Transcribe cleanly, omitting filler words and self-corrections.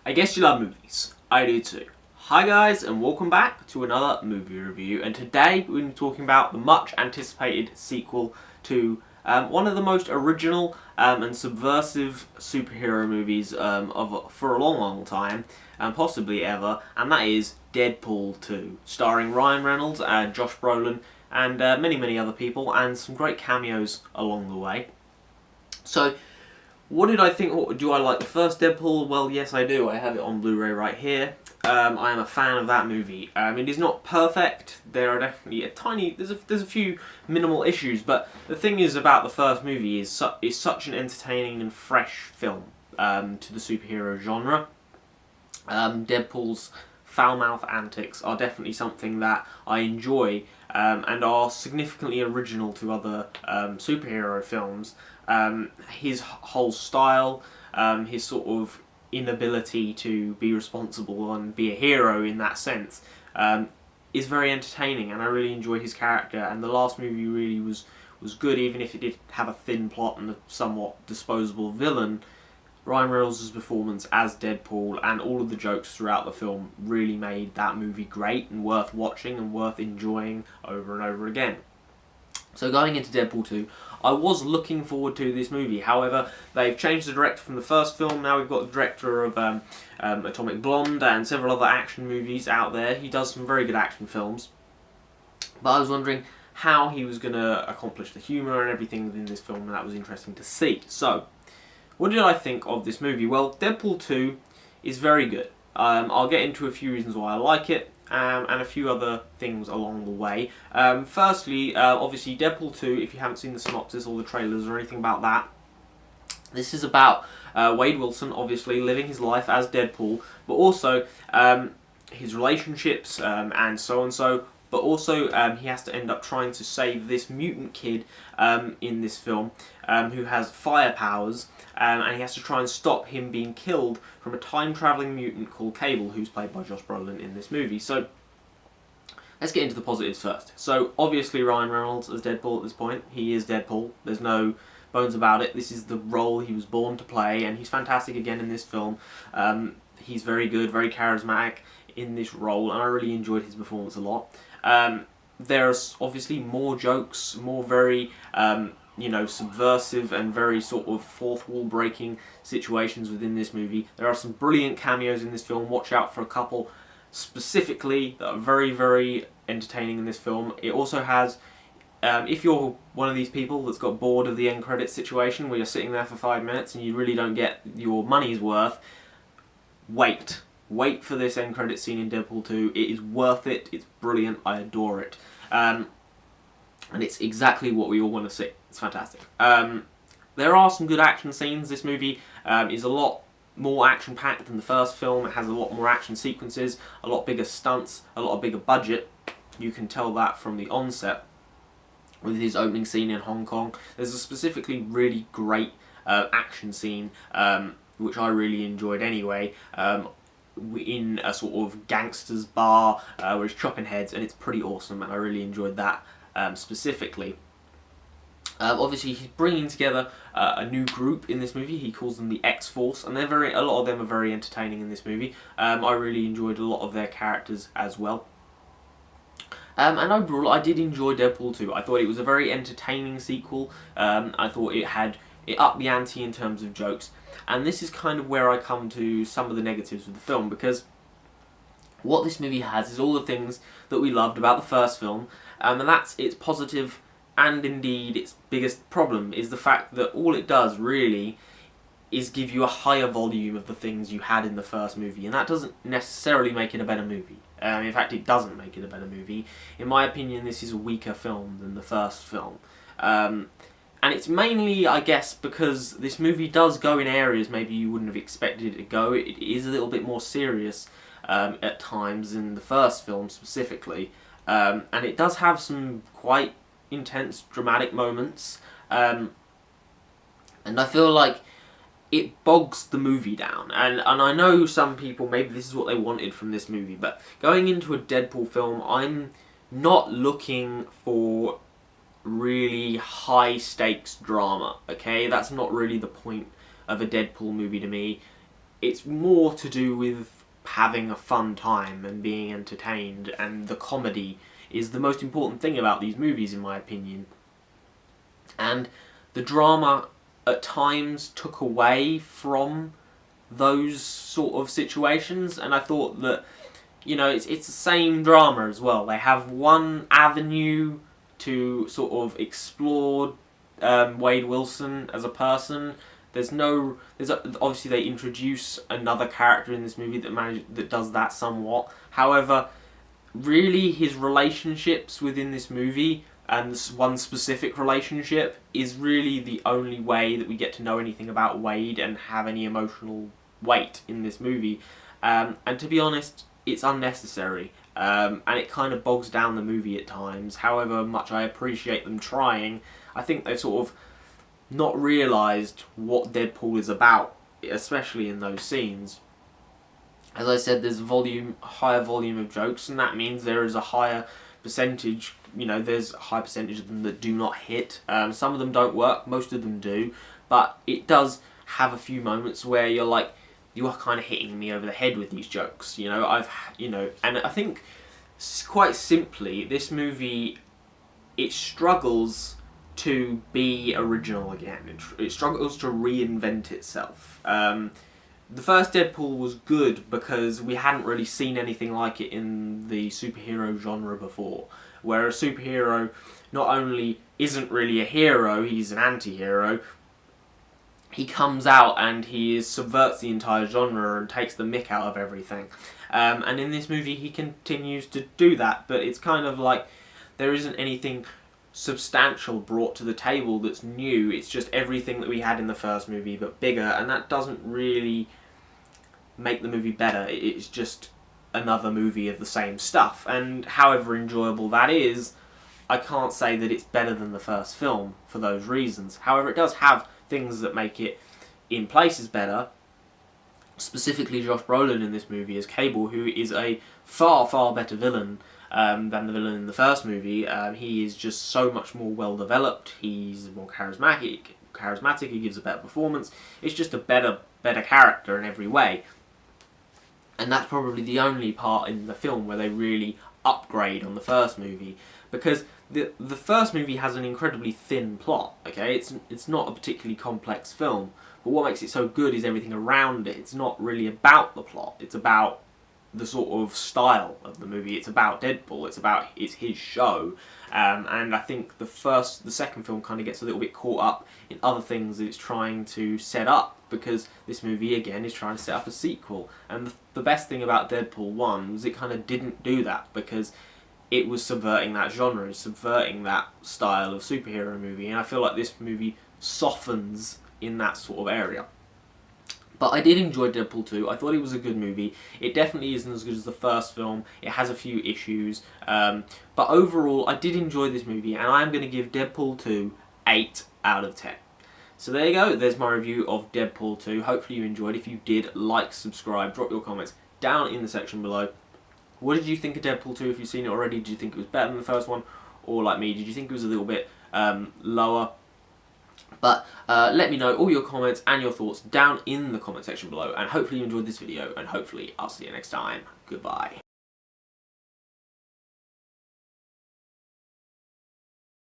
I guess you love movies. I do too. Hi guys, and welcome back to another movie review, and today we're going to be talking about the much anticipated sequel to one of the most original and subversive superhero movies for a long time, and possibly ever, and that is Deadpool 2, starring Ryan Reynolds, Josh Brolin, and many other people, and some great cameos along the way. So, what did I think? Do I like the first Deadpool? Well, yes I do. I have it on Blu-ray right here. I am a fan of that movie. It is not perfect. There are definitely there's a few minimal issues, but the thing is about the first movie is such an entertaining and fresh film to the superhero genre. Deadpool's foul-mouthed antics are definitely something that I enjoy and are significantly original to other superhero films. His whole style, his sort of inability to be responsible and be a hero in that sense, is very entertaining, and I really enjoy his character. And the last movie really was good, even if it did have a thin plot and a somewhat disposable villain. Ryan Reynolds' performance as Deadpool and all of the jokes throughout the film really made that movie great and worth watching and worth enjoying over and over again. So going into Deadpool 2, I was looking forward to this movie. However, they've changed the director from the first film. Now we've got the director of Atomic Blonde and several other action movies out there. He does some very good action films. But I was wondering how he was going to accomplish the humour and everything within this film, and that was interesting to see. So, what did I think of this movie? Well, Deadpool 2 is very good. I'll get into a few reasons why I like it, and a few other things along the way. Firstly, obviously Deadpool 2, if you haven't seen the synopsis or the trailers or anything about that, this is about Wade Wilson, obviously, living his life as Deadpool, but also his relationships and so, but also he has to end up trying to save this mutant kid in this film who has fire powers, and he has to try and stop him being killed from a time-travelling mutant called Cable, who's played by Josh Brolin in this movie. So, let's get into the positives first. So, obviously Ryan Reynolds as Deadpool at this point. He is Deadpool. There's no bones about it. This is the role he was born to play, and he's fantastic again in this film. He's very good, very charismatic in this role, and I really enjoyed his performance a lot. There's obviously more jokes, more very subversive and very sort of fourth wall breaking situations within this movie. There are some brilliant cameos in this film. Watch out for a couple specifically that are very entertaining in this film. It also has, if you're one of these people that's got bored of the end credits situation where you're sitting there for 5 minutes and you really don't get your money's worth, wait for this end credit scene in Deadpool 2. It is worth it. It's brilliant. I adore it. And it's exactly what we all want to see. It's fantastic. There are some good action scenes. This movie is a lot more action-packed than the first film. It has a lot more action sequences, a lot bigger stunts, a lot bigger budget. You can tell that from the onset with his opening scene in Hong Kong. There's a specifically really great action scene, which I really enjoyed anyway, in a sort of gangster's bar where he's chopping heads, and it's pretty awesome, and I really enjoyed that specifically. Obviously, he's bringing together a new group in this movie. He calls them the X-Force, and a lot of them are very entertaining in this movie. I really enjoyed a lot of their characters as well. And overall, I did enjoy Deadpool 2. I thought it was a very entertaining sequel. I thought it upped the ante in terms of jokes. And this is kind of where I come to some of the negatives of the film, because what this movie has is all the things that we loved about the first film, and that's its positive and indeed its biggest problem, is the fact that all it does really is give you a higher volume of the things you had in the first movie, and that doesn't necessarily make it a better movie. In fact, it doesn't make it a better movie. In my opinion, this is a weaker film than the first film. And it's mainly, I guess, because this movie does go in areas maybe you wouldn't have expected it to go. It is a little bit more serious at times than the first film specifically. And it does have some quite intense, dramatic moments. And I feel like it bogs the movie down. And I know some people, maybe this is what they wanted from this movie, but going into a Deadpool film, I'm not looking for really high stakes drama, okay? That's not really the point of a Deadpool movie to me. it's more to do with having a fun time and being entertained, and the comedy is the most important thing about these movies, in my opinion. And the drama at times took away from those sort of situations, and I thought that, you know, it's the same drama as well. They have one avenue to sort of explore Wade Wilson as a person. Obviously they introduce another character in this movie that does that somewhat. However, really his relationships within this movie, and this one specific relationship, is really the only way that we get to know anything about Wade and have any emotional weight in this movie. And to be honest, it's unnecessary. And it kind of bogs down the movie at times. However much I appreciate them trying, I think they've sort of not realised what Deadpool is about, especially in those scenes. As I said, there's higher volume of jokes, and that means there is a higher percentage, you know, there's a high percentage of them that do not hit. Some of them don't work, most of them do, but it does have a few moments where you're like, you are kind of hitting me over the head with these jokes, you know. And I think quite simply, this movie, it struggles to be original again. It struggles to reinvent itself. The first Deadpool was good because we hadn't really seen anything like it in the superhero genre before, where a superhero not only isn't really a hero, he's an anti-hero. He comes out and he subverts the entire genre and takes the mick out of everything. And in this movie he continues to do that, but it's kind of like there isn't anything substantial brought to the table that's new. It's just everything that we had in the first movie but bigger, and that doesn't really make the movie better. It's just another movie of the same stuff, and however enjoyable that is, I can't say that it's better than the first film for those reasons. However, it does have things that make it in places better. Specifically Josh Brolin in this movie as Cable, who is a far, far better villain than the villain in the first movie. He is just so much more well developed. He's more charismatic. He gives a better performance. It's just a better character in every way. And that's probably the only part in the film where they really upgrade on the first movie, because the first movie has an incredibly thin plot. Okay, it's not a particularly complex film, but what makes it so good is everything around it. It's not really about the plot. It's about the sort of style of the movie. It's about Deadpool. It's his show, and I think the second film kind of gets a little bit caught up in other things that it's trying to set up, because this movie again is trying to set up a sequel. And the best thing about Deadpool 1 was it kind of didn't do that, because it was subverting that genre, subverting that style of superhero movie, and I feel like this movie softens in that sort of area. But I did enjoy Deadpool 2. I thought it was a good movie. It definitely isn't as good as the first film. It has a few issues. But overall, I did enjoy this movie, and I am going to give Deadpool 2 8 out of 10. So there you go. There's my review of Deadpool 2. Hopefully you enjoyed. If you did, like, subscribe, drop your comments down in the section below. What did you think of Deadpool 2 if you've seen it already? Did you think it was better than the first one? Or like me, did you think it was a little bit lower? But let me know all your comments and your thoughts down in the comment section below, and hopefully you enjoyed this video, and hopefully I'll see you next time. Goodbye.